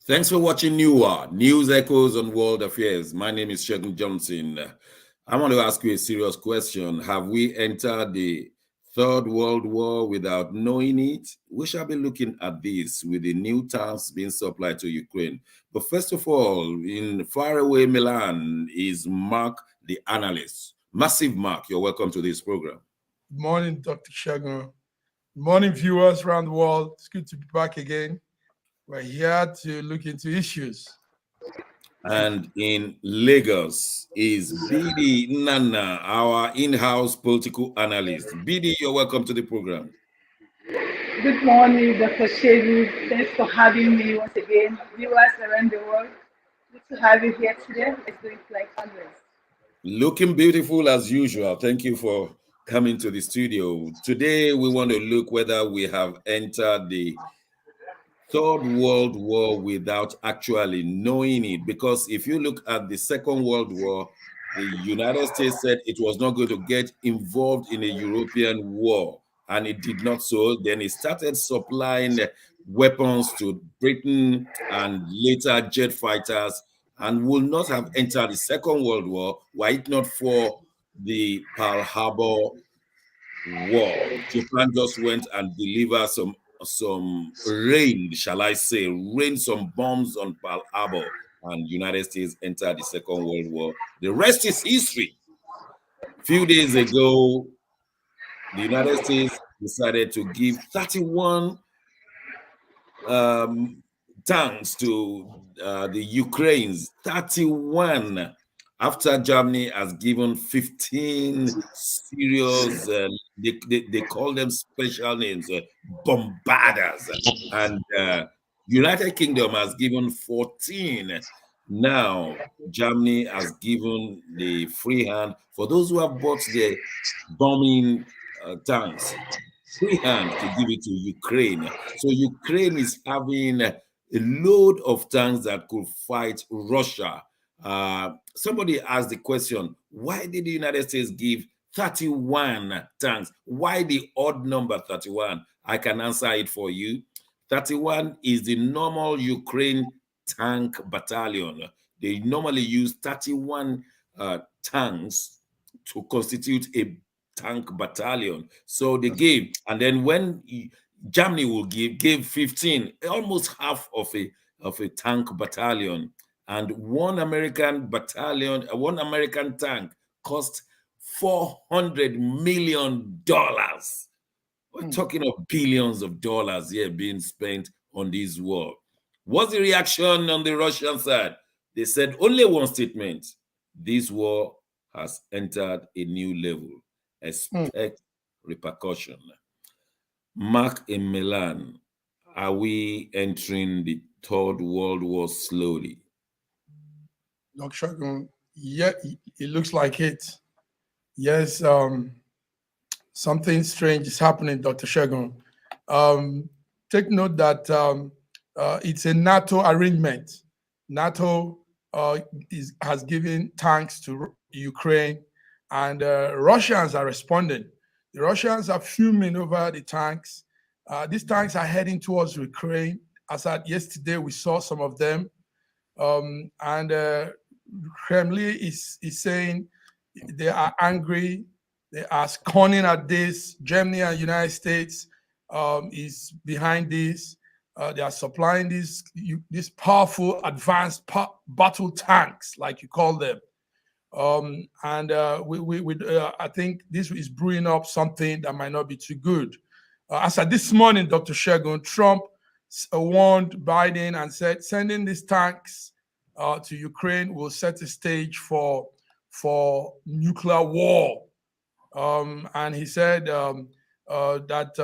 Thanks for watching News Echoes on World Affairs. My name is Shegun Johnson. I want to ask you a serious question. Have we entered the Third World War without knowing it? We shall be looking at this with the new tanks being supplied to Ukraine. But first of all, in faraway Milan is Mark the analyst. Massive Mark, you're welcome to this program. Good morning, Dr. Shegun. Good morning, viewers around the world. It's good to be back again. We're here to look into issues. And in Lagos is Bidi Nana, our in-house political analyst. Bidi, you're welcome to the program. Good morning, Dr. Shegun. Thanks for having me once again. Viewers around the world, good to have you here today. Let's do it like always. Looking beautiful as usual. Thank you for coming to the studio. Today, we want to look whether we have entered the Third World War without actually knowing it. Because if you look at the Second World War, the United States said it was not going to get involved in a European war, and it did not so. Then it started supplying weapons to Britain and later jet fighters, and would not have entered the Second World War were it not for the Pearl Harbor War. Japan just went and delivered some rain, shall I say, rain some bombs on Pearl Harbor, and United States entered the Second World War. The rest is history. A few days ago, the United States decided to give 31 tanks to the Ukrainians. 31, after Germany has given 15 serious, they call them special names, bombarders, and United Kingdom has given 14. Now Germany has given the free hand for those who have bought the bombing tanks, free hand to give it to Ukraine. So Ukraine is having a load of tanks that could fight Russia. Somebody asked the question, why did the United States give 31 tanks? Why the odd number 31? I can answer it for you. 31 is the normal Ukraine tank battalion. They normally use 31 tanks to constitute a tank battalion. So they gave, and then when Germany will gave 15, almost half of a tank battalion. And one American battalion, one American tank cost $400 million. We're talking of billions of dollars here being spent on this war. What's the reaction on the Russian side? They said only one statement: this war has entered a new level. Expect repercussion. Mark in Milan, are we entering the Third World War slowly? Dr. Shegun, yeah, it looks like it. Yes, something strange is happening, Dr. Shegun. Take note that it's a NATO arrangement. NATO has given tanks to Ukraine, and Russians are responding. The Russians are fuming over the tanks. These tanks are heading towards Ukraine. As at yesterday, we saw some of them. And Kremlin is saying they are angry. They are scorning at this. Germany and United States is behind this. They are supplying these powerful, advanced battle tanks, like you call them. I think this is brewing up something that might not be too good. As of this morning, Dr. Shegun, Trump warned Biden and said sending these tanks to Ukraine will set the stage for nuclear war. And he said that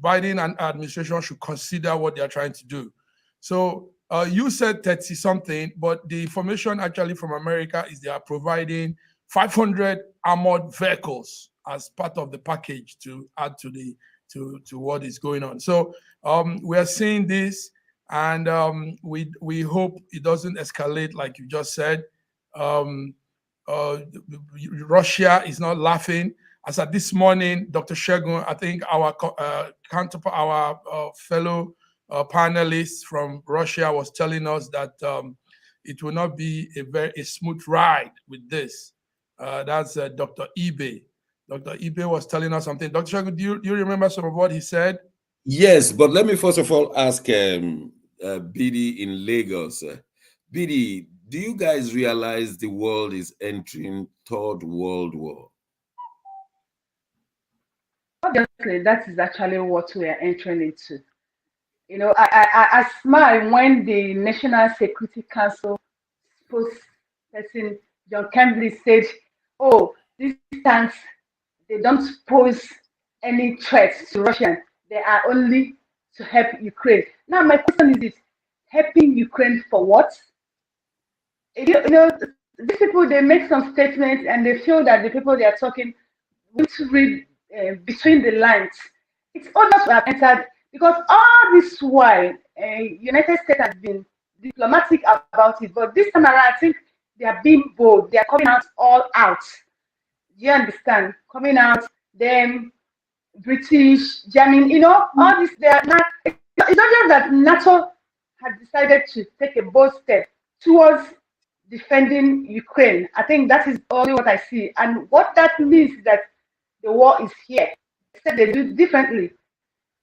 Biden and administration should consider what they are trying to do. So you said 30 something, but the information actually from America is they are providing 500 armored vehicles as part of the package to add to what is going on. So we are seeing this, and we hope it doesn't escalate like you just said. Russia is not laughing. As at this morning, Dr. Shegun, I think our counterpart, our fellow panelist from Russia was telling us that it will not be a smooth ride with this. That's Dr. Ibe. Dr. Ibe was telling us something. Dr. Shagun, do you remember some of what he said? Yes, but let me first of all ask BD in Lagos. BD, do you guys realize the world is entering Third World War? Obviously, that is actually what we are entering into. You know, I smile when the National Security Council spokesperson John Campbell said, "Oh, these tanks, they don't pose any threat to Russia. They are only to help Ukraine." Now, my question is this: helping Ukraine for what? You know, these people, they make some statements and they feel that the people they are talking need to read between the lines. It's obvious we have entered because all this while, United States has been diplomatic about it, but this time around, I think they are being bold. They are coming out all out. Do you understand? Coming out, them British, German, all this. They are not. It's not just that NATO has decided to take a bold step towards defending Ukraine. I think that is only what I see. And what that means is that the war is here. Except they do it differently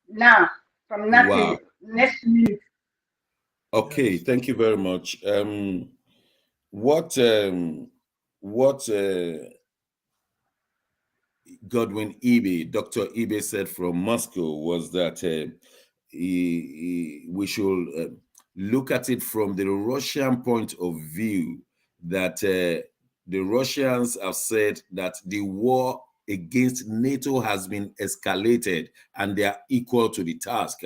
now from nothing Wow. next minute. Okay, thank you very much. What Godwin Ebe, Dr. Ebe said from Moscow was that we should look at it from the Russian point of view, that the Russians have said that the war against NATO has been escalated and they are equal to the task.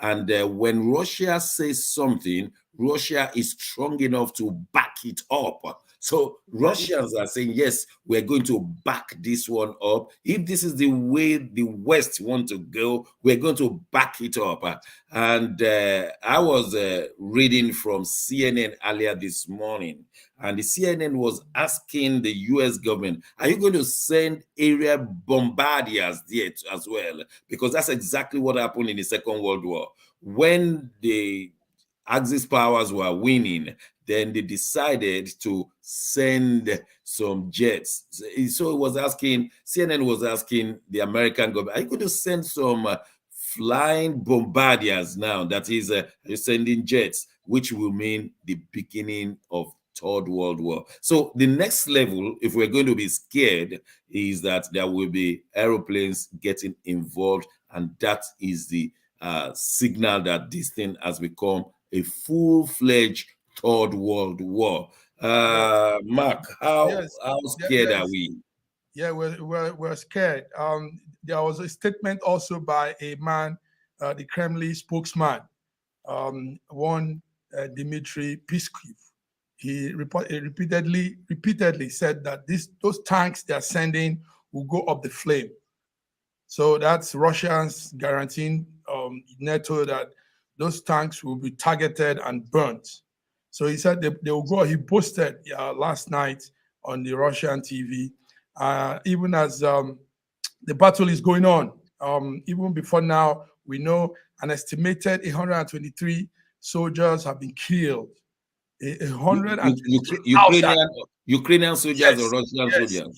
And when Russia says something, Russia is strong enough to back it up. So Russians are saying, yes, we're going to back this one up. If this is the way the West want to go, we're going to back it up. And I was reading from CNN earlier this morning, and the CNN was asking the US government, are you going to send area bombardiers there as well? Because that's exactly what happened in the Second World War. When the Axis powers were winning, then they decided to send some jets. So it was asking, CNN was asking the American government, are you going to send some flying bombardiers now? That is, you're sending jets, which will mean the beginning of Third World War. So the next level, if we're going to be scared, is that there will be aeroplanes getting involved, and that is the signal that this thing has become a full-fledged Third World War. Mark, how scared are we? Yeah, we're scared. There was a statement also by a man, the Kremlin spokesman, one Dmitry Peskov. He repeatedly said that those tanks they are sending will go up the flame. So that's Russians guaranteeing NATO that those tanks will be targeted and burnt. So he said they will go. He posted last night on the Russian TV, even as the battle is going on. Even before now, we know an estimated 123 soldiers have been killed. 123,000 Ukrainian soldiers or Russian soldiers? Yes,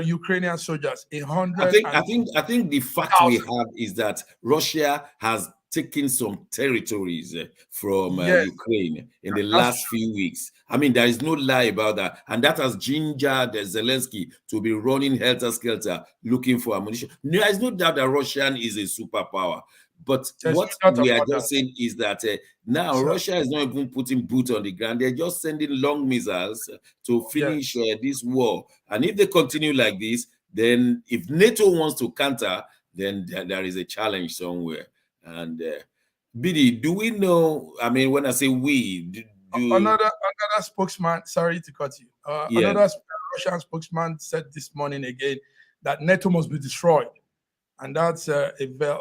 Ukrainian soldiers. I think the fact we have is that Russia has taken some territories from Ukraine in the last few weeks. I mean, there is no lie about that. And that has gingered Zelensky to be running helter-skelter looking for ammunition. There is no doubt that Russia is a superpower. But what we are just saying is that now Russia is not even putting boots on the ground. They're just sending long missiles to finish this war. And if they continue like this, then if NATO wants to counter, then there is a challenge somewhere. And Bidi, do we know? I mean, when I say we, another spokesman, sorry to cut you. Another Russian spokesman said this morning again that NATO must be destroyed. And that's Vladimir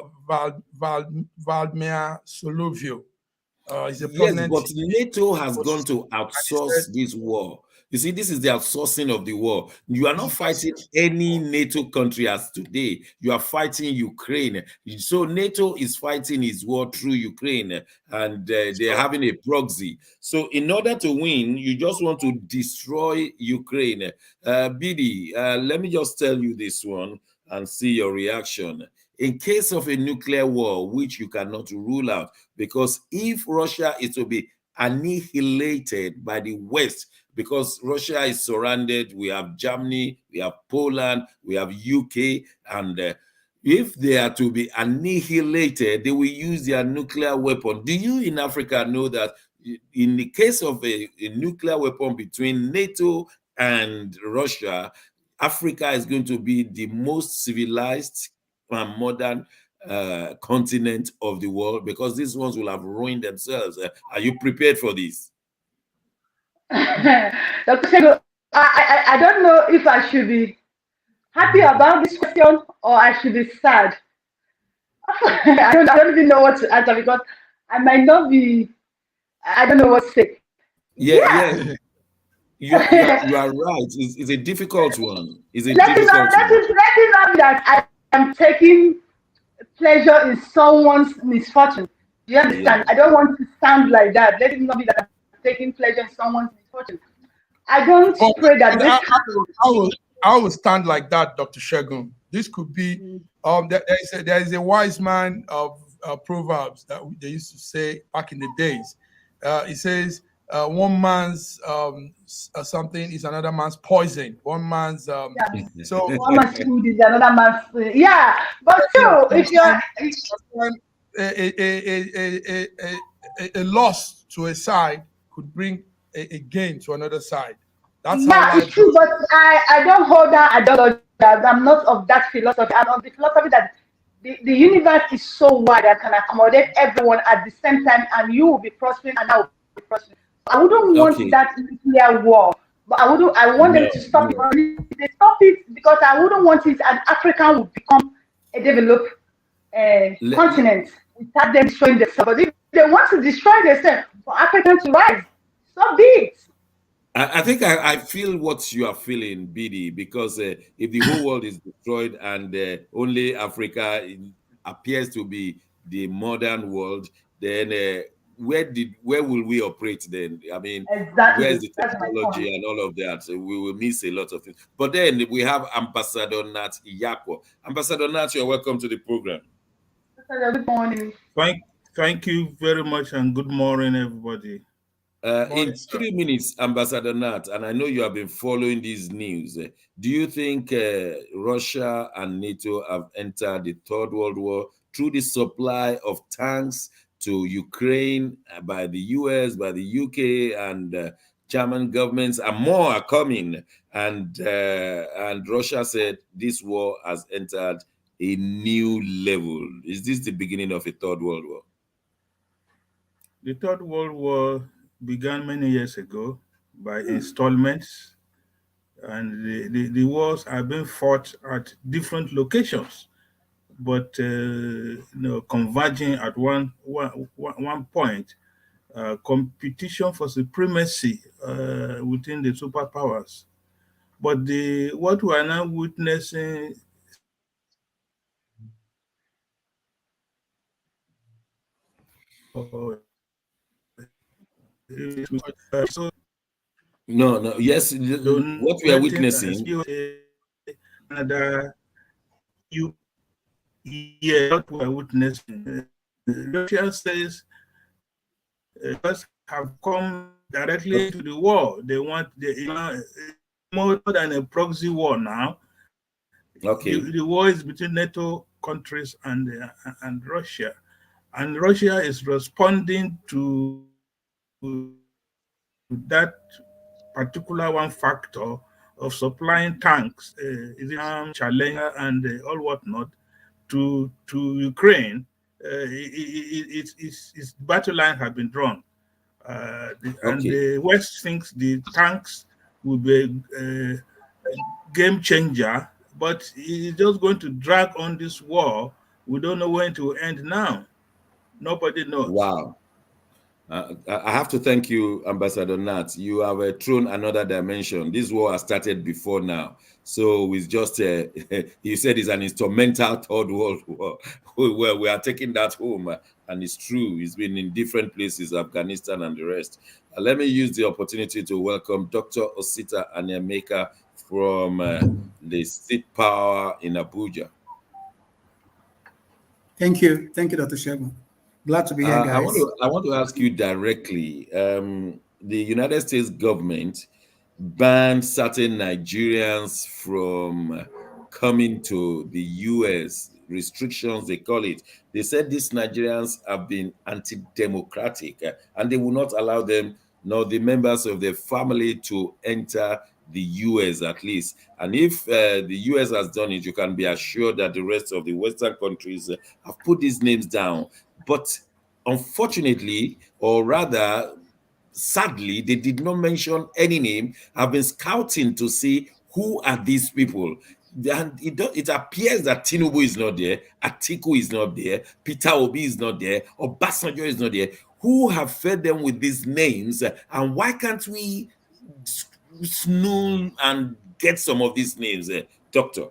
Soloviev. He's a yes, but NATO has gone to outsource this war. You see, this is the outsourcing of the war. You are not fighting any NATO country as today. You are fighting Ukraine. So NATO is fighting his war through Ukraine, and they're having a proxy. So in order to win, you just want to destroy Ukraine. Bidi, let me just tell you this one and see your reaction. In case of a nuclear war, which you cannot rule out, because if Russia is to be annihilated by the West, because Russia is surrounded, we have Germany, we have Poland, we have UK, and if they are to be annihilated, they will use their nuclear weapon. Do you in Africa know that in the case of a nuclear weapon between NATO and Russia, Africa is going to be the most civilized and modern continent of the world, because these ones will have ruined themselves. Are you prepared for this? Dr. Shego, I don't know if I should be happy about this question or I should be sad. I don't even know what to answer, because I might not be, I don't know what to say. Yeah. You are right. It's a difficult one. It's a difficult one. Let it not be that I am taking pleasure in someone's misfortune. Do you understand? Yeah. I don't want to sound like that. Let it not be that I'm taking pleasure in someone's misfortune. I don't pray that this happens. I will stand like that, Dr. Shegun. This could be there is a wise man of Proverbs that they used to say back in the days. It says one man's something is another man's poison. One man's so one man's food is another man's food. Yeah, but still, if you're a loss to a side could bring a gain to another side. That's how it's true, but I don't hold that. I don't. I'm not of that philosophy. I'm of the philosophy that the universe is so wide that can accommodate everyone at the same time, and you will be prospering and I will be prospering. I wouldn't want that nuclear war, but I want them to stop it. They stop it because I wouldn't want it, and Africa would become a developed continent without them destroying themselves. But if they want to destroy themselves for Africa to rise, so be it. I think I feel what you are feeling, BD, because if the whole world is destroyed and only Africa appears to be the modern world, then where will we operate then? I mean, exactly. Where's the technology and all of that? So we will miss a lot of things. But then we have Ambassador Nat Iyakwo. Ambassador Nat, you're welcome to the program. Good morning. Thank you very much, and good morning, everybody. In 3 minutes, Ambassador Nat, and I know you have been following these news. Do you think Russia and NATO have entered the Third World War through the supply of tanks to Ukraine by the US, by the UK, and German governments, and more are coming? And Russia said this war has entered a new level. Is this the beginning of a Third World War? The Third World War began many years ago by installments, and the wars are being fought at different locations, but converging at one point. Competition for supremacy within the superpowers. But what we are now witnessing yes, what we are witnessing. Canada, what we are witnessing. Russia says us have come directly to the war. They want more than a proxy war now. Okay. The war is between NATO countries and Russia, and Russia is responding to that particular one factor of supplying tanks, cholera, and all whatnot to Ukraine. Its battle line has been drawn, and the West thinks the tanks will be a game changer, but it's just going to drag on this war. We don't know when it will end now. Nobody knows. Wow. I have to thank you, Ambassador Nat. You have thrown another dimension. This war has started before now. So it's just, you said it's an instrumental third world war where we are taking that home. And it's true. It's been in different places, Afghanistan and the rest. Let me use the opportunity to welcome Dr. Osita Anyameka from the State Power in Abuja. Thank you, Dr. Shegun. Glad to be here, guys. I want to ask you directly. The United States government banned certain Nigerians from coming to the U.S. Restrictions, they call it. They said these Nigerians have been anti-democratic, and they will not allow them nor the members of their family to enter the U.S. at least. And if the U.S. has done it, you can be assured that the rest of the Western countries have put these names down. But unfortunately, or rather, sadly, they did not mention any name. I've been scouting to see who are these people. And it appears that Tinubu is not there, Atiku is not there, Peter Obi is not there, or Obasanjo is not there. Who have fed them with these names? And why can't we snoop and get some of these names, Doctor?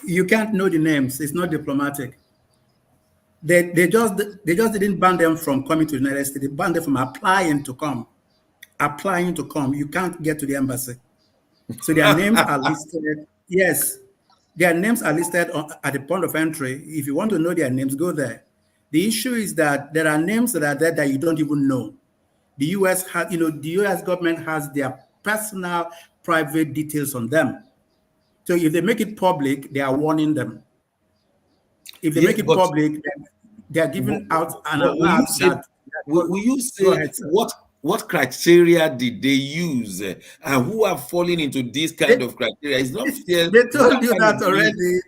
You can't know the names. It's not diplomatic. They just didn't ban them from coming to the United States. They banned them from applying to come. Applying to come. You can't get to the embassy. So their names are listed. Yes, their names are listed at the point of entry. If you want to know their names, go there. The issue is that there are names that are there that you don't even know. The U.S. has, the U.S. government has their personal, private details on them. So if they make it public, they are warning them. If they make it public, they are giving out an alert that. Will you say what criteria did they use, and who are falling into this kind of criteria? It's not fair. They told you that already.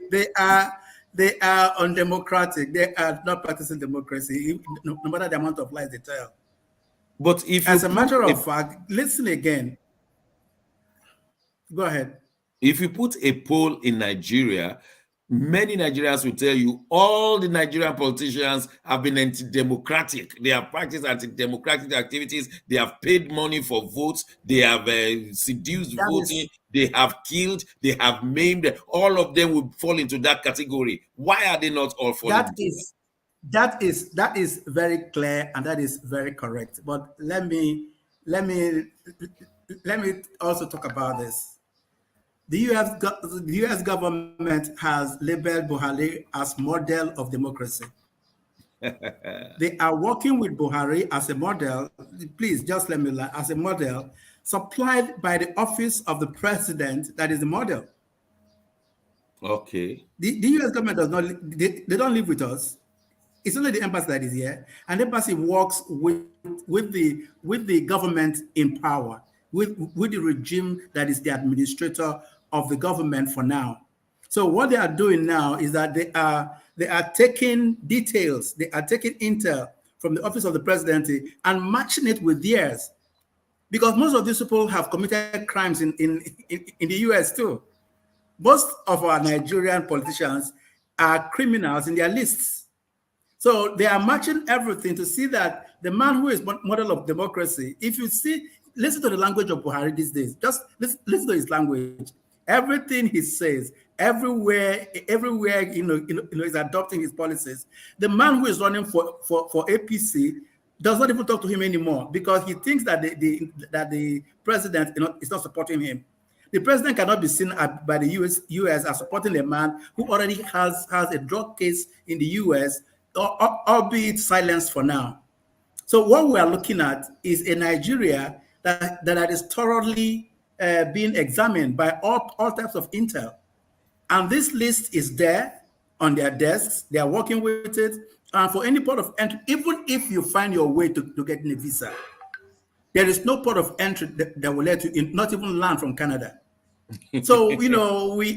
They are undemocratic. They are not practicing democracy, no matter the amount of lies they tell. But if, as a matter of fact, listen again. Go ahead. If you put a poll in Nigeria, many Nigerians will tell you all the Nigerian politicians have been anti-democratic. They have practiced anti-democratic activities. They have paid money for votes. They have seduced voting. They have killed. They have maimed. All of them will fall into that category. Why are they not all falling? That is very clear, and that is very correct. But let me also talk about this. The U.S. government has labeled Buhari as model of democracy. They are working with Buhari as a model. Please, just let me lie, as a model supplied by the office of the president. That is the model. Okay. The U.S. government does not. They don't live with us. It's only the embassy that is here, and the embassy works with the government in power, with the regime that is the administrator of the government for now. So what they are doing now is that they are taking details, they are taking intel from the office of the presidency and matching it with theirs, because most of these people have committed crimes in the US too. Most of our Nigerian politicians are criminals in their lists. So they are matching everything to see that the man who is model of democracy, if you see, listen to the language of Buhari these days, just listen to his language. Everything he says, everywhere, he's adopting his policies. The man who is running for APC does not even talk to him anymore, because he thinks that the president is not supporting him. The president cannot be seen by the US as supporting a man who already has a drug case in the US, albeit silenced for now. So what we are looking at is a Nigeria that is thoroughly being examined by all types of intel. And this list is there on their desks. They are working with it. And for any port of entry, even if you find your way to getting a visa, there is no port of entry that will let you in, not even land from Canada. So, we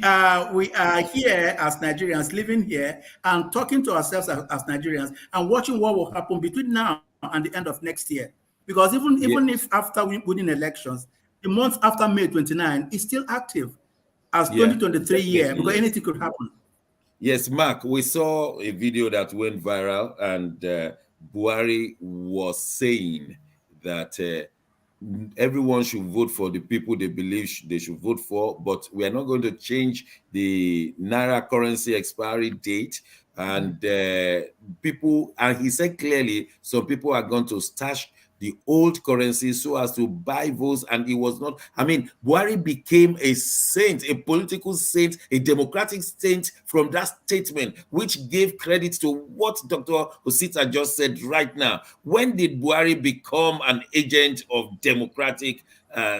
are here as Nigerians, living here and talking to ourselves as Nigerians and watching what will happen between now and the end of next year. Because even if after we win elections, the month after May 29 is still active as 2023 year, because anything could happen. Yes, Mark, we saw a video that went viral, and Buhari was saying that everyone should vote for the people they believe they should vote for, but we are not going to change the naira currency expiry date. And people, and he said clearly, some people are going to stash the old currency so as to buy votes. And it was not, I mean, Buhari became a saint, a political saint, a democratic saint from that statement, which gave credit to what Dr. Osita just said right now. When did Buhari become an agent of democratic,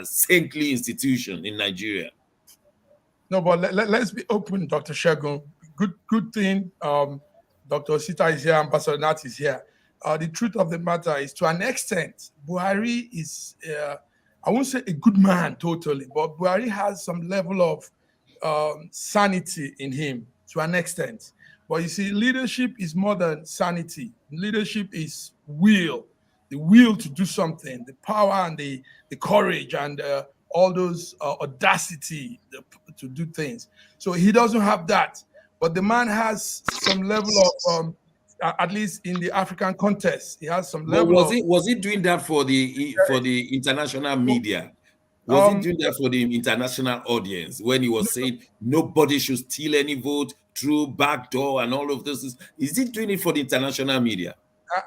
saintly institution in Nigeria? No, but let's be open, Dr. Shegun. Good thing. Dr. Osita is here, Ambassador Nat is here. The truth of the matter is, to an extent, Buhari is, I won't say a good man totally, but Buhari has some level of sanity in him to an extent. But you see, leadership is more than sanity. Leadership is will, the will to do something, the power and the courage and all those audacity to do things. So he doesn't have that. But the man has some level of, at least in the African context, he has some level. Was he doing that for the international media? Was he doing that for the international audience when he was saying nobody should steal any vote through backdoor and all of this? Is he doing it for the international media?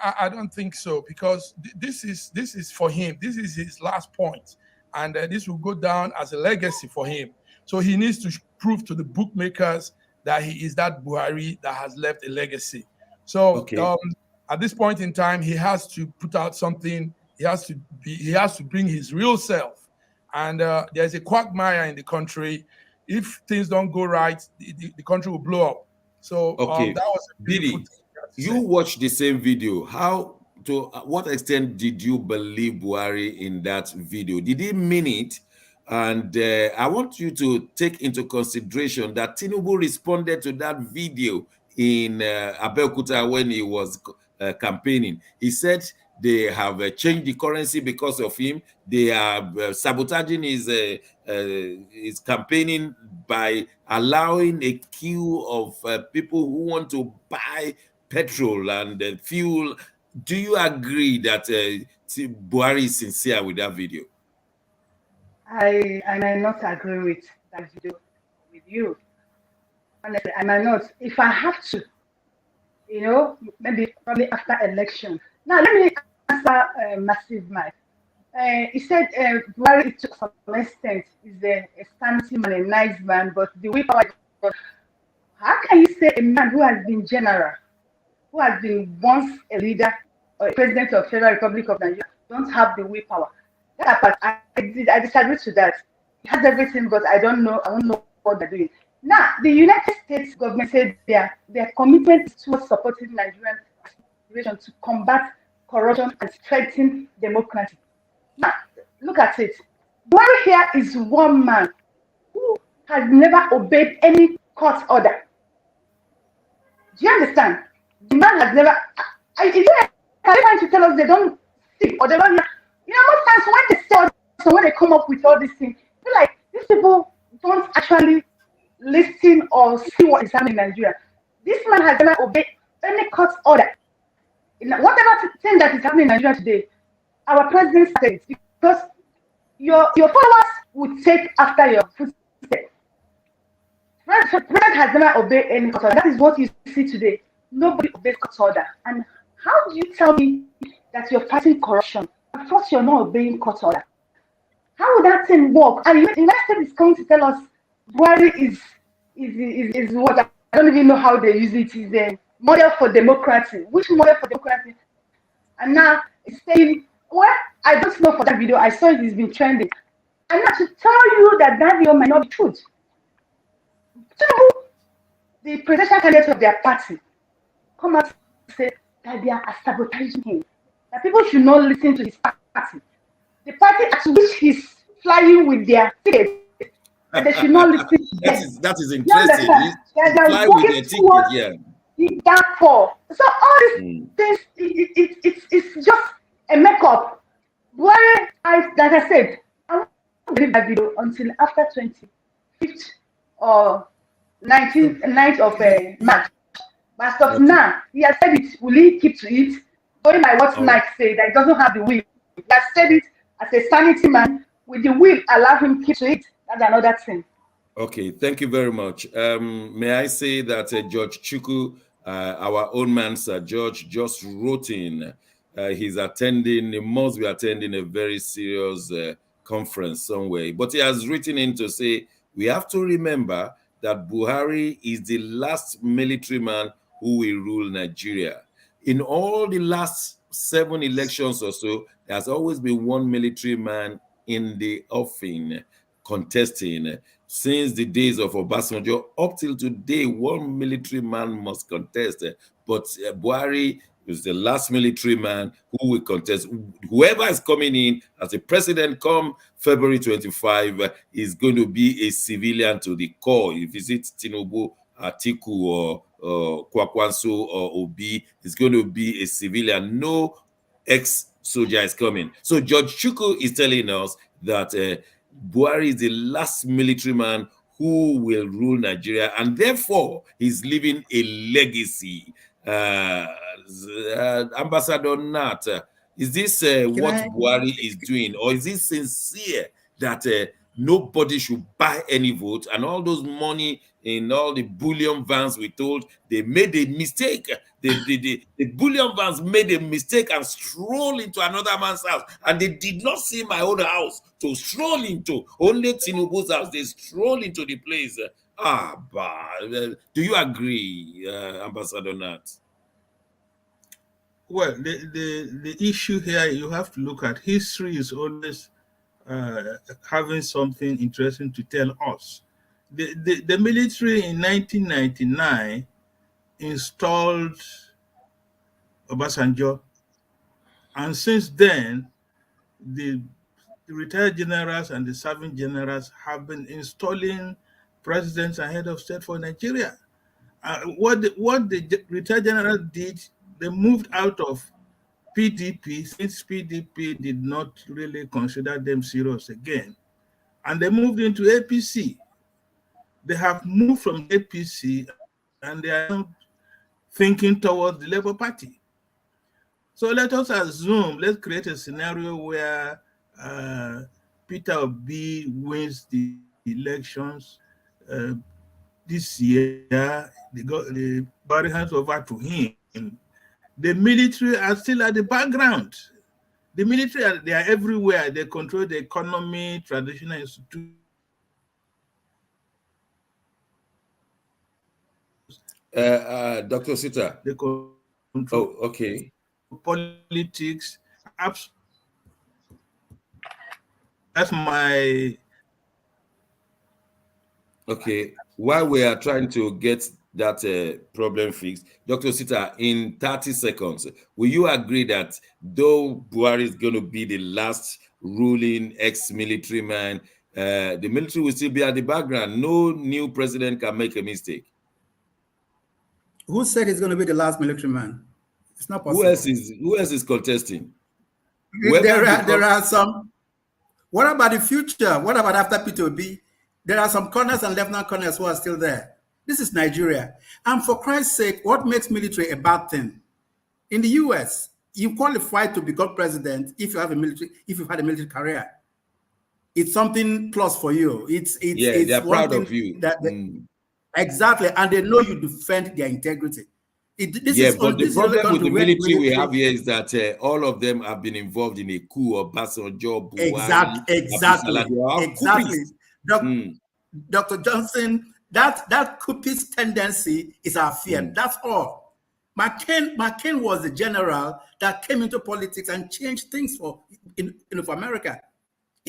I don't think so, because this is for him. This is his last point, and this will go down as a legacy for him. So he needs to prove to the bookmakers that he is that Buhari that has left a legacy. So at this point in time, he has to put out something. He has to bring his real self. And there's a quagmire in the country. If things don't go right, the country will blow up. So that was a beautiful thing. You watched the same video. To what extent did you believe Buhari in that video? Did he mean it? And I want you to take into consideration that Tinubu responded to that video in Abeokuta when he was campaigning. He said they have changed the currency because of him. They are sabotaging his campaigning by allowing a queue of people who want to buy petrol and fuel. Do you agree that Buhari is sincere with that video? I might not agree with that video with you. Honestly, I might not. If I have to, maybe probably after election. Now, let me answer Massive Mike. He said Buhari, to some extent, is a sanity man, a nice man, but the willpower. How can you say a man who has been general, who has been once a leader or a president of Federal Republic of Nigeria, don't have the willpower? That part, I disagree to that. He has everything, but I don't know what they're doing. Now, the United States government said their commitment is towards supporting Nigerian aspiration to combat corruption and strengthen democracy. Now, look at it. Buhari here is one man who has never obeyed any court order. Do you understand? The man has never. Are you trying to tell us they don't see or they don't? Most times when they say, so when they come up with all these things, feel like these people don't actually listen or see what is happening in Nigeria. This man has never obeyed any court order. Whatever thing that is happening in Nigeria today, our president said it, because your followers would take after your footsteps. President has never obeyed any court order. That is what you see today. Nobody obeys court order. And how do you tell me that you're fighting corruption? Of course, you're not obeying court order. How would that thing work? And the United States is going to tell us Buhari is what I don't even know how they use it. Is a model for democracy. Which model for democracy? And now it's saying, well, I don't know for that video. I saw it's been trending. And now to tell you that video might not be true. The presidential candidate of their party come out and say that they are sabotaging him. That people should not listen to his party. The party at which he's flying with their tickets, and they should not listen to them. That is interesting. Fly with their ticket, Therefore, so all these things, it's just a makeup. Why, like I said, I won't believe that video until after 25th or 19th of March. But as of now, he has said it. Will he keep to it? going by what Oh. Mike said, that he doesn't have the will. He has said it as a sanity man. With the will, allow him keep to it. That's another thing. Okay, thank you very much. May I say that George Chukwu, our own man, Sir George, just wrote in. He must be attending a very serious conference somewhere. But he has written in to say, we have to remember that Buhari is the last military man who will rule Nigeria. In all the last 7 elections or so, there's always been one military man in the offing contesting. Since the days of Obasanjo up till today, one military man must contest. But Buhari is the last military man who will contest. Whoever is coming in as a president come February 25 is going to be a civilian to the core. If it's Tinubu, Atiku, or Kwakwanso or Obi, is going to be a civilian. No ex-soldier is coming. So George Chukwu is telling us that Buhari is the last military man who will rule Nigeria, and therefore he's leaving a legacy. Ambassador Nat, is this what Buhari is doing, or is it sincere that nobody should buy any vote, and all those money in all the bullion vans we told they made a mistake? The bullion vans made a mistake and stroll into another man's house, and they did not see my own house to stroll into. Only Tinubu's house, they stroll into the place. Do you agree, Ambassador Nat? Well, the issue here, you have to look at history is always having something interesting to tell us. The military in 1999 installed Obasanjo, and since then, the retired generals and the serving generals have been installing presidents and head of state for Nigeria. What the retired generals did, they moved out of PDP, since PDP did not really consider them serious again, and they moved into APC. They have moved from APC and they are now thinking towards the Labour Party. So let us assume, let's create a scenario where Peter Obi wins the elections this year. The body hands over to him. The military are still at the background. The military, they are everywhere. They control the economy, traditional institutions. Dr. Sita. They control okay. Politics. That's my... Okay. While we are trying to get that problem fixed, Dr. Sita, in 30 seconds, will you agree that though Buhari is going to be the last ruling ex-military man, the military will still be at the background? No new president can make a mistake. Who said he's going to be the last military man? It's not possible. Who else is contesting? There are some. What about the future? What about after P2B? There are some colonels and lieutenant colonels who are still there. This is Nigeria. And for Christ's sake, what makes military a bad thing? In the US, you qualify to become president if you have a military, if you've had a military career. It's something plus for you. It's they're proud of you. Exactly, and they know you defend their integrity. But the problem with the military we have here is that all of them have been involved in a coup or Obasanjo, Buhari. Exactly. Dr. Johnson, that coupist tendency is our fear. That's all. McCain was the general that came into politics and changed things for America.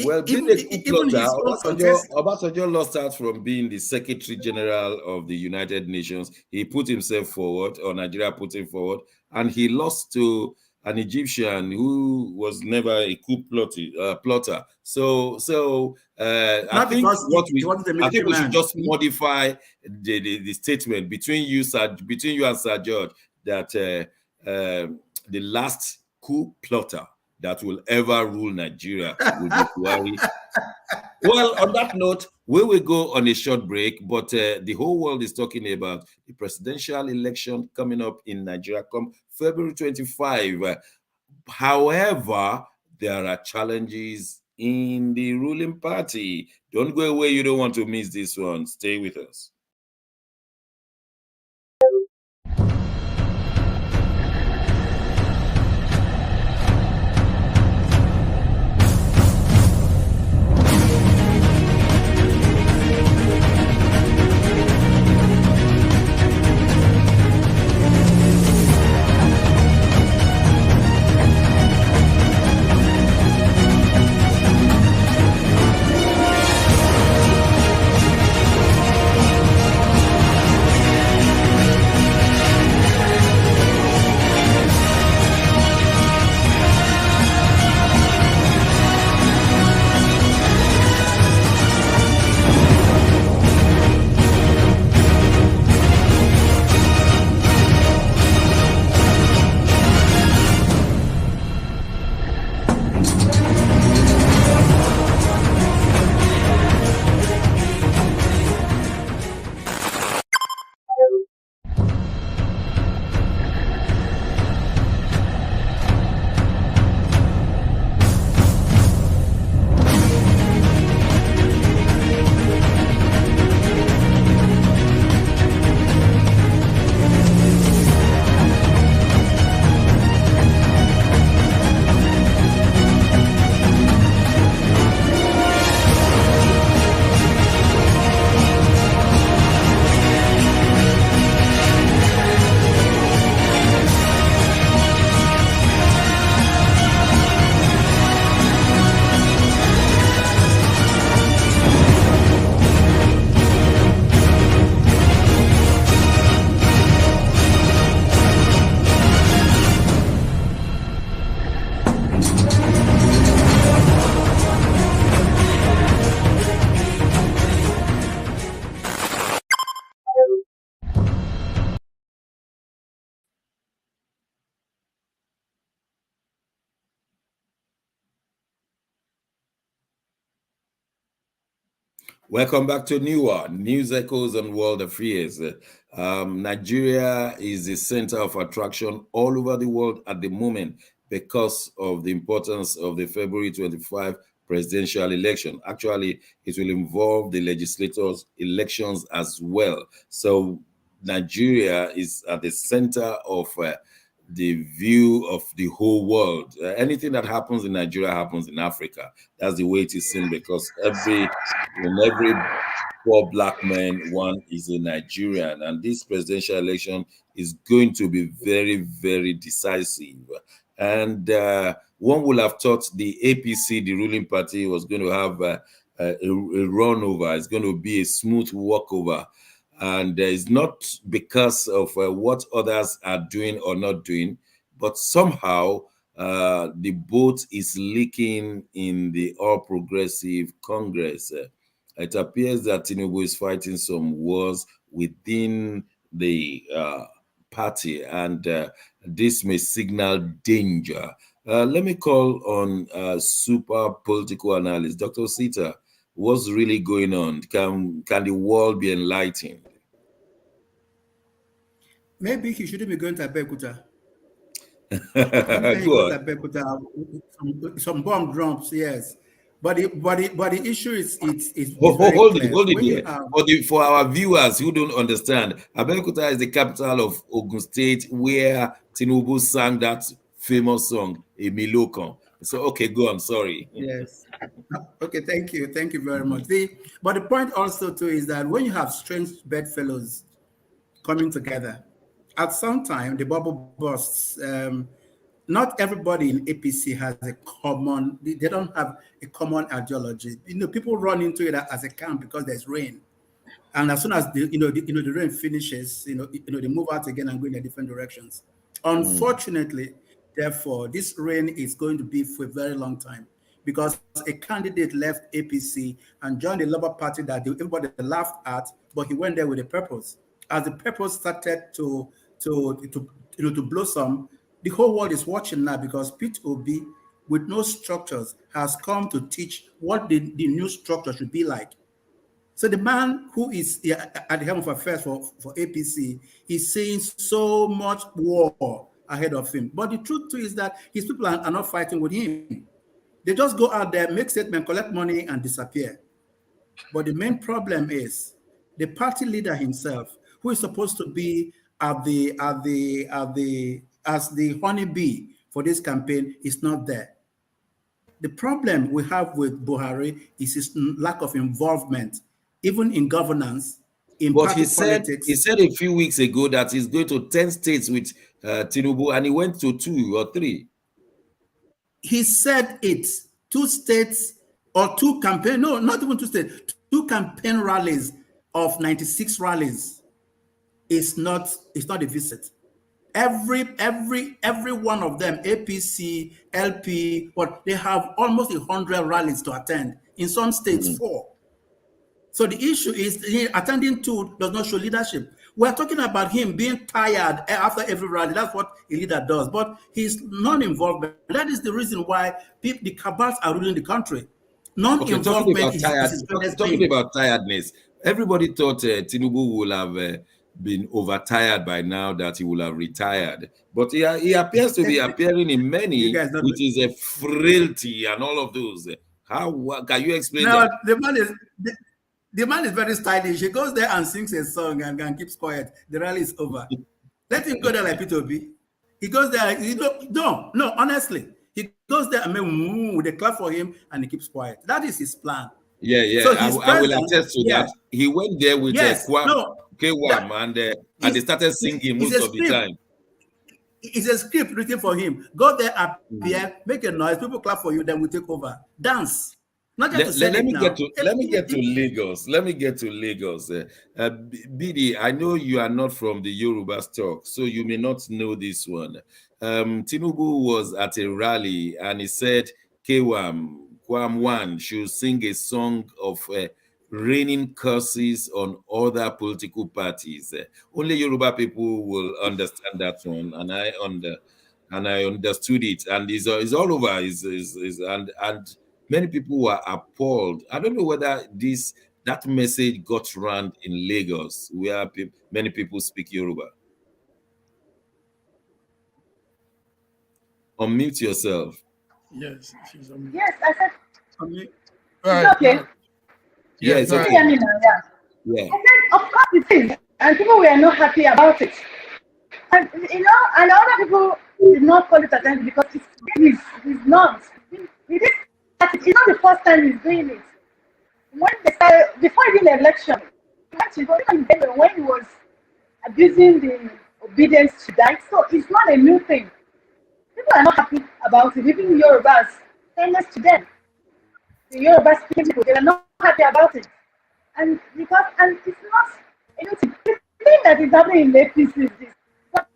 Well, Obasanjo lost out from being the Secretary General of the United Nations. He put himself forward, or Nigeria put him forward, and he lost to an Egyptian who was never a coup plotter. So I think we should just modify the statement between you and Sir George that the last coup plotter that will ever rule Nigeria will be Buhari. Well, on that note, we will go on a short break, but the whole world is talking about the presidential election coming up in Nigeria come February 25. However, there are challenges in the ruling party. Don't go away. You don't want to miss this one. Stay with us. Welcome back to News Echoes and World Affairs. Nigeria is the center of attraction all over the world at the moment because of the importance of the February 25 presidential election. Actually, it will involve the legislators' elections as well. So Nigeria is at the center of the view of the whole world. Anything that happens in Nigeria happens in Africa. That's the way it is seen, because in every poor black man, one is a Nigerian, and this presidential election is going to be very, very decisive. And one would have thought the APC, the ruling party, was going to have a run over. It's going to be a smooth walkover. And it's not because of what others are doing or not doing, but somehow the boat is leaking in the All Progressive Congress. It appears that Tinubu is fighting some wars within the party, and this may signal danger. Let me call on super political analyst, Dr. Sita. What's really going on? Can the world be enlightened? Maybe he shouldn't be going to Abeokuta. Anytime he Go goes on. to Abeokuta, some bomb drops, yes. But the issue is very Hold it, clear. hold it When you here. have For our viewers who don't understand, Abeokuta is the capital of Ogun State, where Tinubu sang that famous song, Emilokan. So, okay, go on. Sorry. yes. Okay, thank you very much. But the point also too is that when you have strange bedfellows coming together, at some time the bubble bursts. Not everybody in APC has a common. They don't have a common ideology. People run into it as a camp because there's rain, and as soon as the rain finishes, they move out again and go in different directions. Unfortunately, therefore, this rain is going to be for a very long time, because a candidate left APC and joined the Labour Party that everybody laughed at, but he went there with a purpose. As the purpose started to blossom, the whole world is watching now, because Pete Obi with no structures has come to teach what the new structure should be like. So the man who is at the helm of affairs for APC is seeing so much war ahead of him. But the truth too is that his people are not fighting with him. They just go out there, make statements, collect money, and disappear. But the main problem is the party leader himself, who is supposed to be as the honeybee for this campaign, is not there. The problem we have with Buhari is his lack of involvement, even in governance, in party politics. He said a few weeks ago that he's going to 10 states with Tinubu, and he went to 2 or 3. He said it. 2 states or 2 campaign, no, not even 2 states, 2 campaign rallies of 96 rallies is not a visit. Every one of them, APC, LP, but they have almost 100 rallies to attend. In some states, 4. So the issue is attending 2 does not show leadership. We're talking about him being tired after every rally. That's what a leader does. But he's non-involvement. That is the reason why the cabals are ruling the country. Non-involvement talking about tiredness. Everybody thought Tinubu will have been overtired by now, that he will have retired. But he appears to be appearing in many, which is a frailty and all of those. How can you explain that? The man is very stylish. He goes there and sings a song and keeps quiet. The rally is over. Let him go there like P2B. He goes there. No, honestly. He goes there and they clap for him and he keeps quiet. That is his plan. Yeah. So I will attest to that. He went there with Kwam and they started singing most of the time. It's a script written for him. Go there, appear, make a noise, people clap for you, then we take over. Dance. Not just let me get to Lagos. Let me get to Lagos. Bidi, I know you are not from the Yoruba stock, so you may not know this one. Tinubu was at a rally and he said Kwam One should sing a song of raining curses on other political parties. Only Yoruba people will understand that one, and I understood it, and it's all over. And many people were appalled. I don't know whether that message got around in Lagos, where many people speak Yoruba. Unmute yourself. Yes, she's on. Yes, I said. Right, okay. right. Yeah, it's okay. Yeah. I said, of course it is, and people were not happy about it. And and other people did not call it attention because he's not. It's not the first time he's doing it. When before the election, when he was abusing the obedience to that, so it's not a new thing. People are not happy about it. Even Yorubas, fairness to them, the Yoruba speaking people, they are not happy about it. And it's not anything. The thing that is happening in the APC is this. But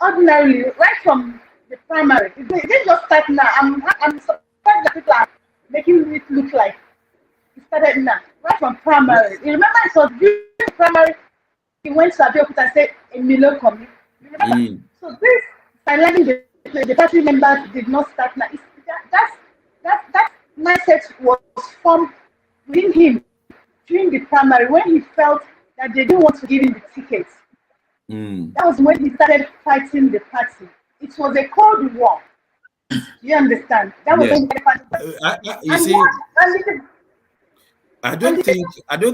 ordinarily, right from the primary, it didn't just start now. I'm surprised that people are making it look like it started now, right from primary. You remember it was during primary, he went to Abiyokuta and said, Emilio Komi. So this, finally, the party members did not start now. That mindset was formed within him during the primary when he felt that they didn't want to give him the tickets. That was when he started fighting the party. It was a cold war. You understand? That was when I don't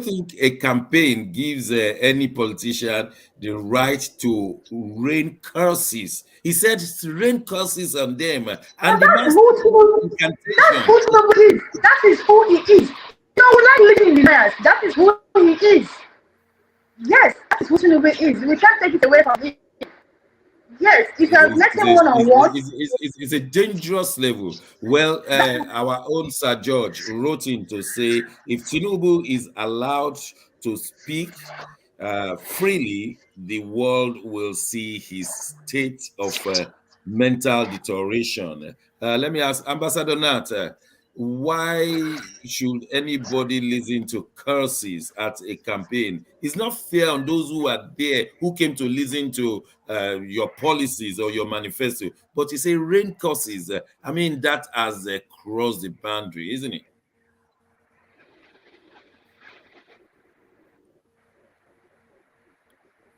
think a campaign gives any politician the right to rain curses. He said rain curses on them, and that's who Tinubu is. That is who he is. No, we like living in the past. That is who he is. Yes, that is who Tinubu is. We can't take it away from him. Yes, if you have met him one-on-one, it's a dangerous level. Well, our own Sir George wrote in to say if Tinubu is allowed to speak freely, the world will see his state of mental deterioration. Let me ask Ambassador Nat, why should anybody listen to curses at a campaign? It's not fair on those who are there, who came to listen to your policies or your manifesto. But you say rain curses. I mean, that has crossed the boundary, isn't it?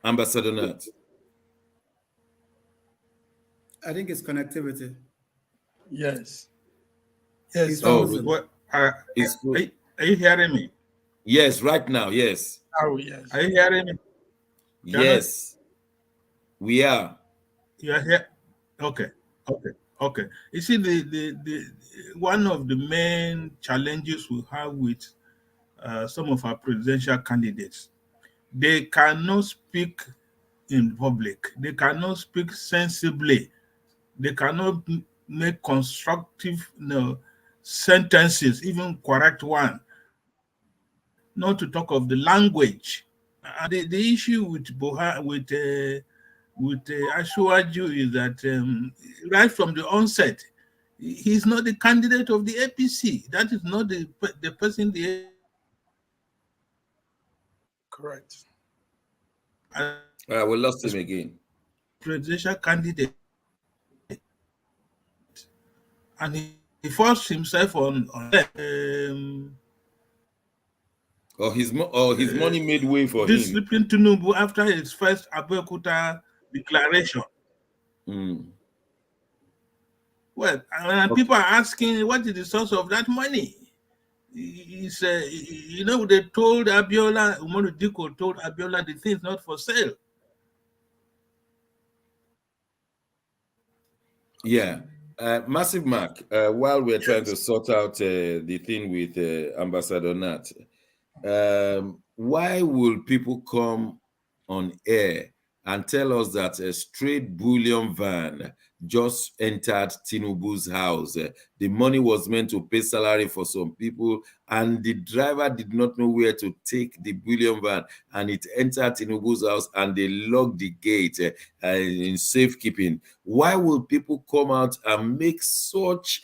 Ambassador Nat. I think it's connectivity. Yes. He's Yes. frozen. What, It's are you hearing me? yes, right now, yes. Oh, yes. Are you hearing me? Yes, we are. You are here? Okay. Okay. You see, the one of the main challenges we have with some of our presidential candidates, they cannot speak in public. They cannot speak sensibly. They cannot make constructive, sentences, even correct one. Not to talk of the language. The issue with Ashwaju is that right from the onset, he's not the candidate of the APC. That is not the person the Correct. We lost him again. presidential candidate, and he forced himself on His money made way for this him. sleeping Tinubu after his first Abeokuta declaration. Well, and people are asking, what is the source of that money? It's, they told Abiola, Umaru Diko told Abiola the thing is not for sale. Yeah. Massive Mark, while we're trying to sort out the thing with Ambassador Nat, why will people come on air and tell us that a straight bullion van just entered Tinubu's house? The money was meant to pay salary for some people, and the driver did not know where to take the bullion van, and it entered Tinubu's house, and they locked the gate in safekeeping. Why will people come out and make such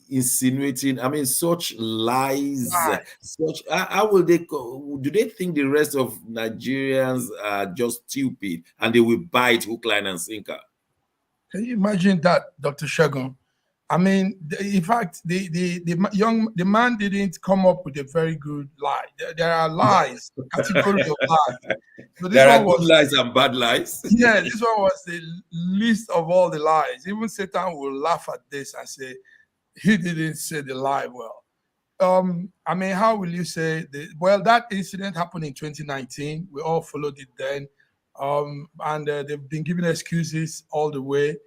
insinuating, I mean, such lies, such, how will they do they think the rest of Nigerians are just stupid and they will bite hook, line, and sinker? Can you imagine that, Dr. Shagun? I mean, in fact, the man didn't come up with a very good lie. There are lies, categories of lies. So there are good lies and bad lies. Yeah, this one was the least of all the lies. Even Satan will laugh at this and say, he didn't say the lie well. I mean, how will you say well, that incident happened in 2019. We all followed it then. And they've been giving excuses all the way.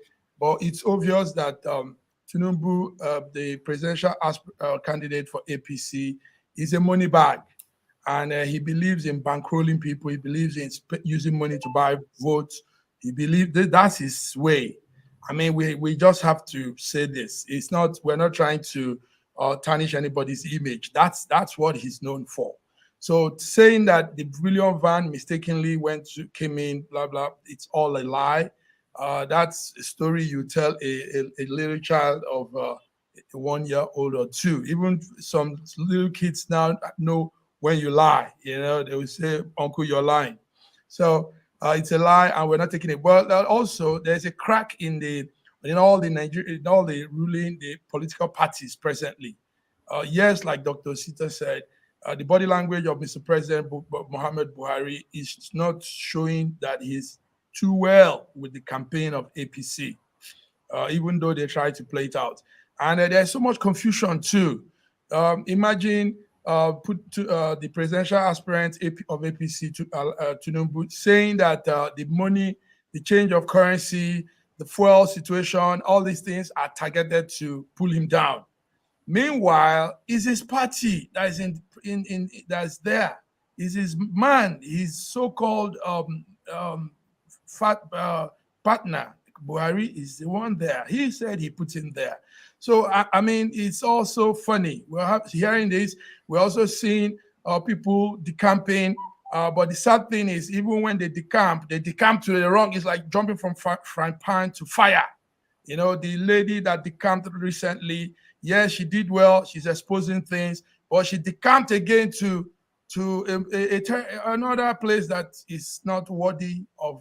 But it's obvious that Tinubu, the presidential candidate for APC, is a money bag. And he believes in bankrolling people. He believes in using money to buy votes. He believes that's his way. I mean, we just have to say this. We're not trying to tarnish anybody's image. That's what he's known for. So saying that the brilliant van mistakenly came in, blah, blah, it's all a lie. That's a story you tell a little child of 1 year old or two. Even some little kids now know when you lie. They will say, "Uncle, you're lying." So it's a lie, and we're not taking it. Well, also there's a crack in all the ruling, the political parties presently. Yes, like Dr. Sita said, the body language of Mr. President Muhammad Buhari is not showing that he's too well with the campaign of APC, even though they try to play it out. And there's so much confusion too. Imagine the presidential aspirant of APC to Tinubu saying that the money, the change of currency, the fuel situation, all these things are targeted to pull him down. Meanwhile, it's his party that is that's there. It's his man, his so-called partner. Buhari is the one there. He said he put him there. So I mean, it's also funny. We're hearing this. We're also seeing people decamping. But the sad thing is, even when they decamp to the wrong. It's like jumping from frying pan to fire. You know, the lady that decamped recently, yes, she did well. She's exposing things, but she decamped again to another place that is not worthy of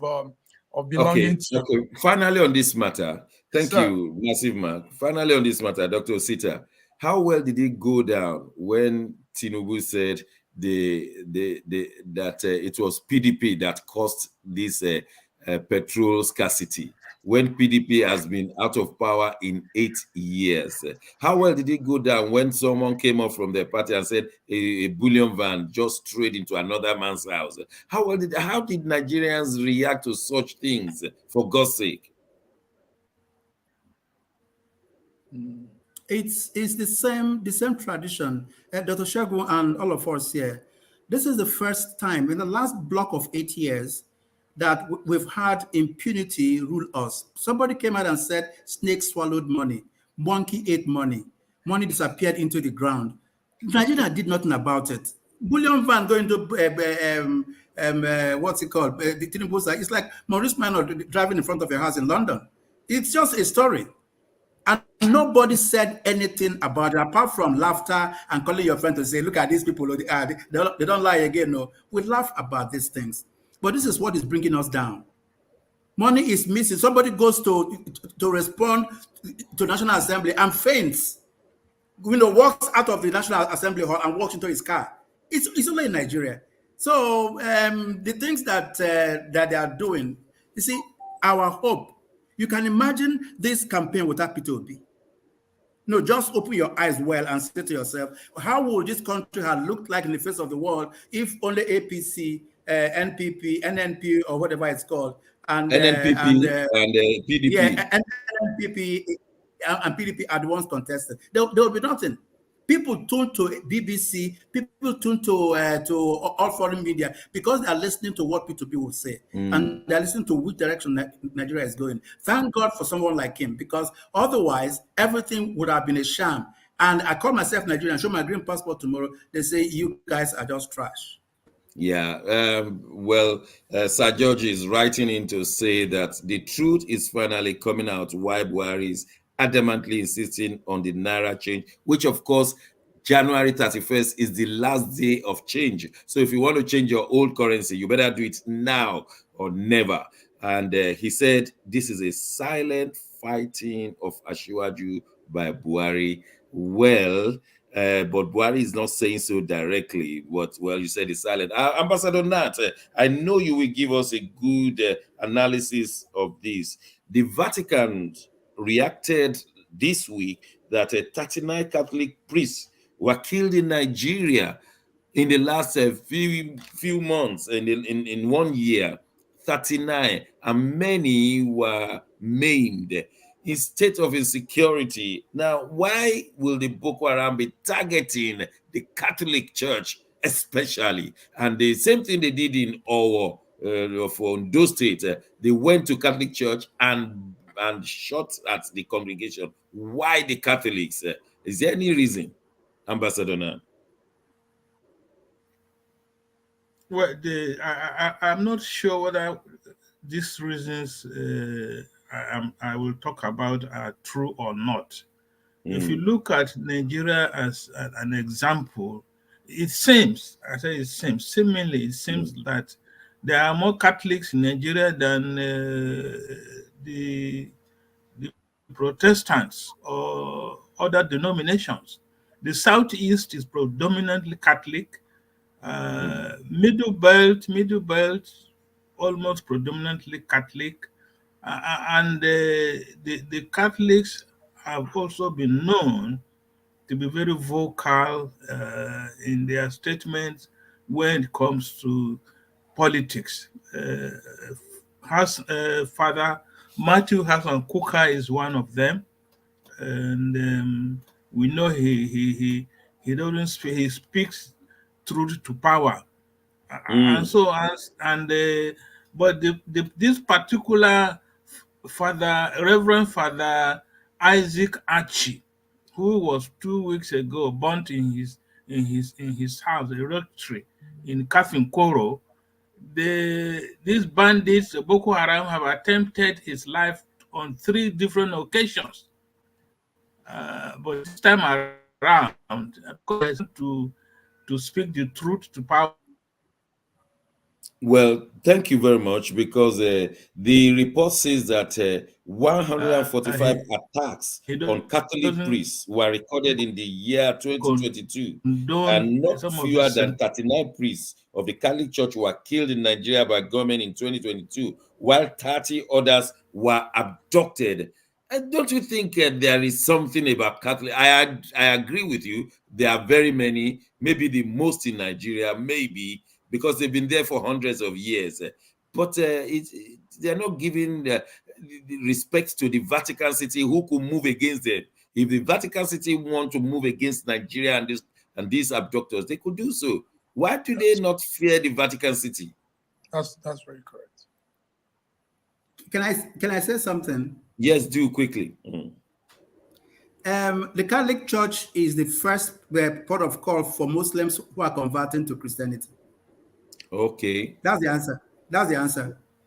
belonging to. Okay. Finally, on this matter, thank Sir. you, Massive Mark. Finally, on this matter, Dr. Osita, how well did it go down when Tinubu said that it was PDP that caused this petrol scarcity, when PDP has been out of power in 8 years? How well did it go down when someone came up from their party and said a bullion van just strayed into another man's house? How did Nigerians react to such things, for God's sake? It's the same tradition. Dr. Shagun and all of us here, this is the first time in the last block of 8 years that we've had impunity rule us. Somebody came out and said snake swallowed money, monkey ate money, money disappeared into the ground. Nigeria did nothing about it. Bullion van going to what's it called? The Tinubu side. It's like Maurice Minor driving in front of your house in London. It's just a story. And nobody said anything about it apart from laughter and calling your friend to say, look at these people, they don't lie again. No, we laugh about these things. But this is what is bringing us down. Money is missing. Somebody goes to respond to National Assembly and faints. Walks out of the National Assembly hall and walks into his car. It's only in Nigeria. So the things that they are doing, you see, our hope. You can imagine this campaign without P2B. No, just open your eyes well and say to yourself, how would this country have looked like in the face of the world if only APC, NPP, NNP, or whatever it's called, and NNPP and PDP. Yeah, and NPP and PDP are the ones contested. There will be nothing. People tune to BBC, people tune to all foreign media because they are listening to what P2P will say. And they're listening to which direction Nigeria is going. Thank God for someone like him, because otherwise everything would have been a sham. And I call myself Nigerian, show my green passport tomorrow. They say, you guys are just trash. Yeah, Sir George is writing in to say that the truth is finally coming out why Buhari is adamantly insisting on the Naira change, which of course January 31st is the last day of change. So if you want to change your old currency, you better do it now or never. And he said this is a silent fighting of Asiwaju by Buhari. Well, but Buhari is not saying so directly. You said it's silent. Ambassador Nat, I know you will give us a good analysis of this. The Vatican reacted this week that 39 Catholic priests were killed in Nigeria in the last few months, in 1 year, 39, and many were maimed in state of insecurity. Now, why will the Boko Haram be targeting the Catholic Church especially? And the same thing they did in Owo, for Ondo State. They went to Catholic Church and shot at the congregation. Why the Catholics? Is there any reason, Ambassador Nan? Well, I'm not sure whether these reasons I will talk about are true or not. If you look at Nigeria as an example, it seems, seemingly it seems that there are more Catholics in Nigeria than the Protestants or other denominations. The Southeast is predominantly Catholic. Middle belt, almost predominantly Catholic, and the Catholics have also been known to be very vocal in their statements when it comes to politics. Father Matthew Hassan Kuka is one of them, and we know he doesn't speak, he speaks truth to power, and so but this particular father, Reverend Father Isaac Archie, who was 2 weeks ago burnt in his house, a rectory in Kafinkoro, these bandits, Boko Haram, have attempted his life on 3 different occasions. But this time around, to speak the truth to power. Well, thank you very much, because the report says that 145 attacks on Catholic priests were recorded in the year 2022, and not fewer than 39 priests of the Catholic Church were killed in Nigeria by government in 2022, while 30 others were abducted. Don't you think there is something about Catholic? I agree with you. There are very many, maybe the most in Nigeria, maybe, because they've been there for hundreds of years. But they're not giving respect to the Vatican City, who could move against them. If the Vatican City want to move against Nigeria and these abductors, they could do so. Why do they not fear the Vatican City? That's very correct. Can I say something? Yes, do quickly. The Catholic Church is the first port of call for Muslims who are converting to Christianity. Okay. That's the answer.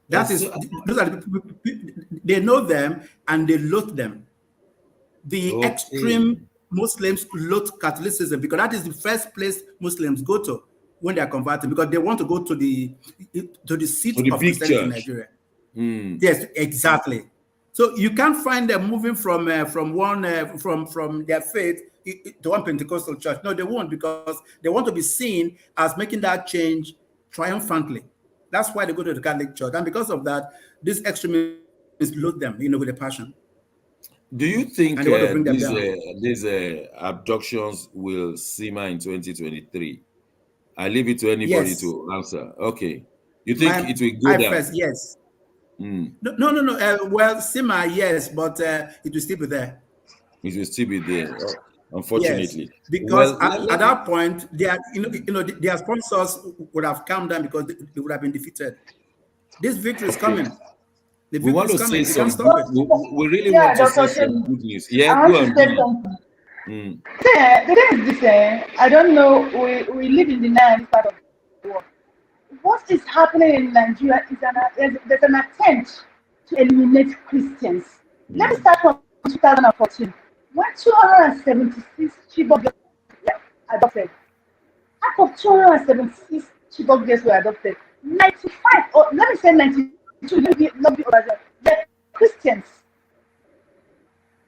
Those are the people, they know them and they loathe them. The extreme Muslims loathe Catholicism, because that is the first place Muslims go to when they are converting, because they want to go to the seat of Christianity in Nigeria. Yes, exactly. So you can't find them moving from their faith to one Pentecostal church. No, they won't, because they want to be seen as making that change triumphantly. That's why they go to the Catholic Church, and because of that, these extremists load them, with a passion. Do you think these abductions will simmer in 2023? I leave it to anybody to answer. Okay, you think it will go down? First, yes. No. Well, simmer, yes, but it will still be there. It will still be there, unfortunately. Yes, because at that point, their sponsors would have calmed down, because they would have been defeated. This victory is coming. The we want to coming. say something. We really want to say some good news. Yeah, go on. The thing is this, I don't know, we live in the 9th part of the world. What is happening in Nigeria is there's an attempt to eliminate Christians. Let me start from 2014, when 276 Chibok girls were adopted. Out of 276 Chibok girls were adopted, 95, or let me say 92, they're Christians.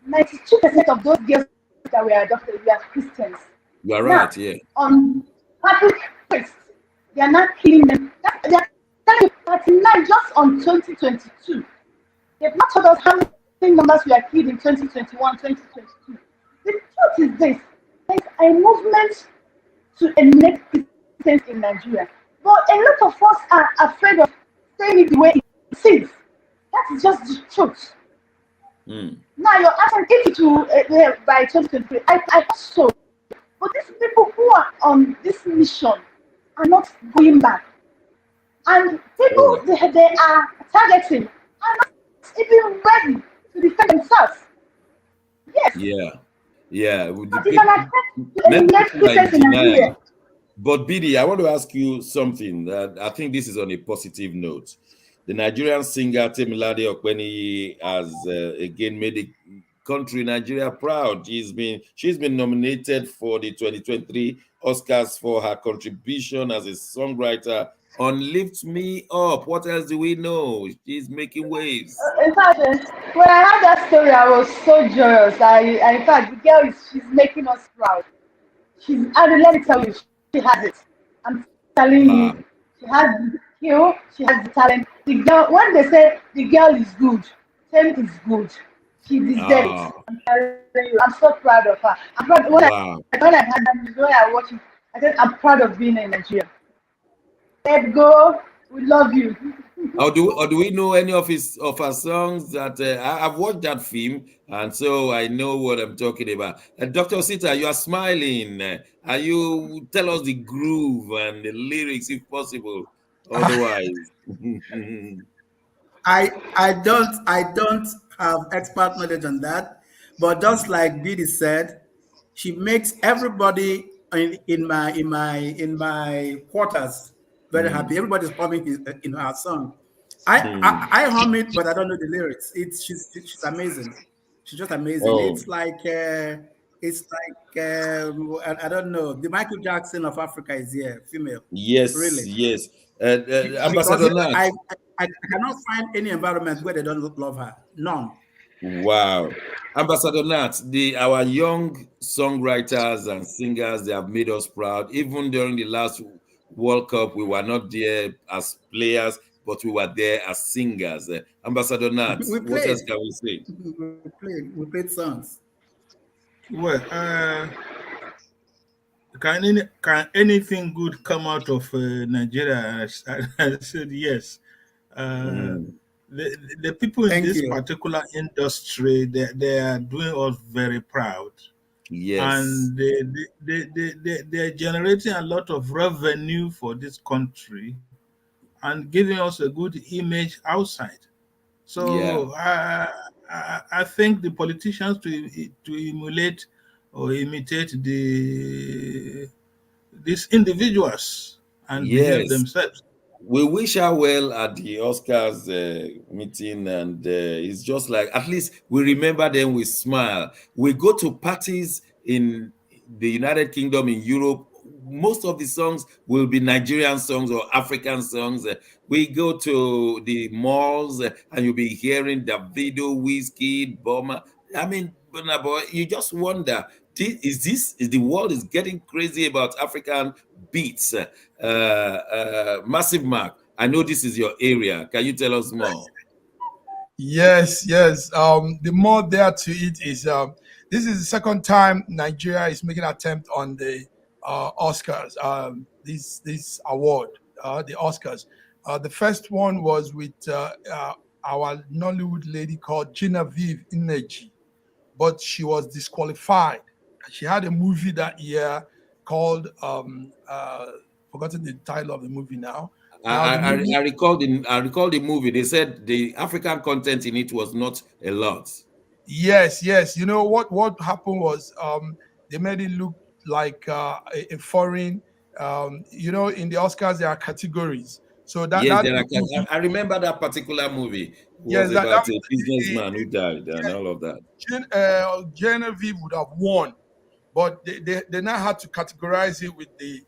92% of those girls that were adopted were Christians. You are right, yeah. On Catholic priests, they are not killing them. They are telling 39 just on 2022. They've not told us how many numbers we are killed in 2021, 2022. The truth is this: there's a movement to eliminate Christians in Nigeria. But a lot of us are afraid of saying it the way it is. That is just the truth. Now you're asking if it will by 2023. I hope so. But these people who are on this mission are not going back. And people they are targeting are not even ready to defend themselves. Yes. Yeah. But it's an attempt to eliminate Christians in Nigeria. But Bidi, I want to ask you something that I think this is on a positive note. The Nigerian singer Temilade Okpeniyi has again made the country Nigeria proud. She's been nominated for the 2023 Oscars for her contribution as a songwriter on "Lift Me Up." What else do we know? She's making waves. In fact, when I heard that story, I was so joyous. In fact, the girl she's making us proud. And let me tell you, she has it. I'm telling you, she has the skill, she has the talent. The girl, when they say the girl is good, Tem is good. She deserves it. I'm telling you, I'm so proud of her. I'm proud when I had that, when I watched it, I said I'm proud of being in Nigeria. Let's go. We love you. Or do we know any of her songs? That I've watched that film, and so I know what I'm talking about. Dr. Sita, you are smiling. You tell us the groove and the lyrics, if possible. Otherwise, I don't have expert knowledge on that, but just like Bidi said, she makes everybody in my quarters very happy. Everybody's performing in her song. I hum it, but I don't know the lyrics. She's amazing. She's just amazing. Oh, I don't know. The Michael Jackson of Africa is here, female, yes, really. yes. Because Ambassador Nat. I cannot find any environment where they don't love her. None. Wow. Ambassador Nat, our young songwriters and singers, they have made us proud. Even during the last World Cup, we were not there as players, but we were there as singers. Ambassador Nat, We what played. else can we say? We played songs. Well, can anything good come out of Nigeria? I said yes. The people in this particular industry, they are doing us very proud. Yes. And they're generating a lot of revenue for this country and giving us a good image outside. So yeah. I think the politicians to emulate or imitate these individuals and behave themselves. We wish her well at the Oscars meeting, and it's just like, at least we remember them, we smile. We go to parties in the United Kingdom, in Europe, most of the songs will be Nigerian songs or African songs. We go to the malls and you'll be hearing Davido, Wizkid, Boma. I mean, boy, you just wonder, is the world is getting crazy about African beats? Massive Mark, I know this is your area. Can you tell us more? Yes. The more there to it is this is the second time Nigeria is making an attempt on the Oscars, this award, the Oscars. The first one was with our Nollywood lady called Genevieve Ineji, but she was disqualified. She had a movie that year called forgotten the title of the movie now. I recall the movie. They said the African content in it was not a lot. Yes. You know what happened was they made it look like a foreign. You know, in the Oscars there are categories. So I remember that particular movie. It was about a businessman who died and all of that. Genevieve would have won, but they now had to categorize it with the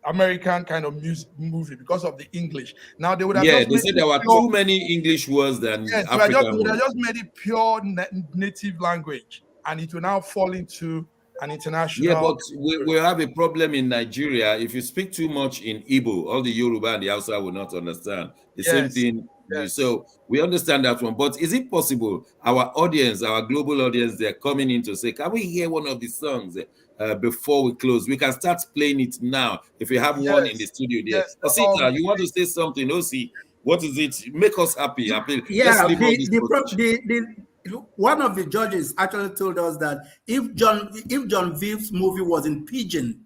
American kind of movie because of the English. Now they would have they said there were too many English words than African. They would have just made it pure native language, and it will now fall into an international. Yeah, but we have a problem in Nigeria. If you speak too much in Igbo, all the Yoruba and the Hausa will not understand. The same thing. Yes. So we understand that one. But is it possible our audience, our global audience, they're coming in to say, can we hear one of the songs before we close? We can start playing it now. If you have one in the studio there. Osita, you want to say something? Osi, what is it? Make us happy. Yeah, one of the judges actually told us that if John Vive's movie was in Pidgin,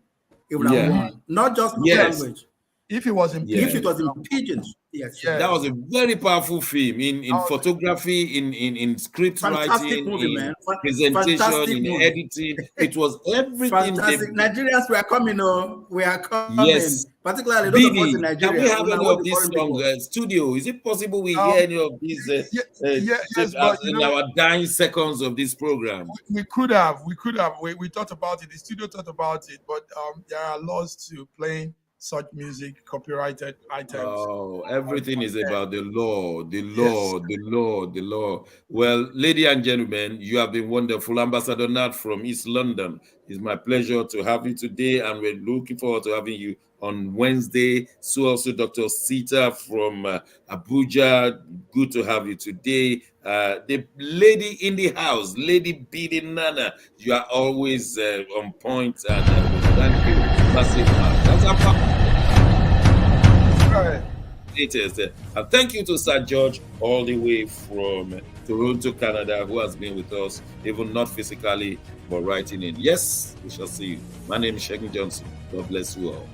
it would have won. Not just language. If it was in Pidgin, yes. That was a very powerful film in photography, in script writing, movie, in presentation, in editing. It was everything. Fantastic. Nigerians were coming. We are coming. Yes. Particularly those of us in Nigeria. Can we have any of these songs? Studio, is it possible we hear any of these in our dying seconds of this program? We could have. We thought about it. The studio thought about it, but there are laws to playing such music, copyrighted items. Oh, everything is about the law, the law. Well, ladies and gentlemen, you have been wonderful. Ambassador Nat from East London, it's my pleasure to have you today, and we're looking forward to having you on Wednesday. So also Dr. Sita from Abuja, good to have you today. The lady in the house, Lady Bidi Nana, you are always on point, and thank you. Massive. That's our and thank you to Sir George all the way from Toronto, Canada, who has been with us, even not physically, but writing in. Yes, we shall see you. My name is Shegun Johnson. God bless you all.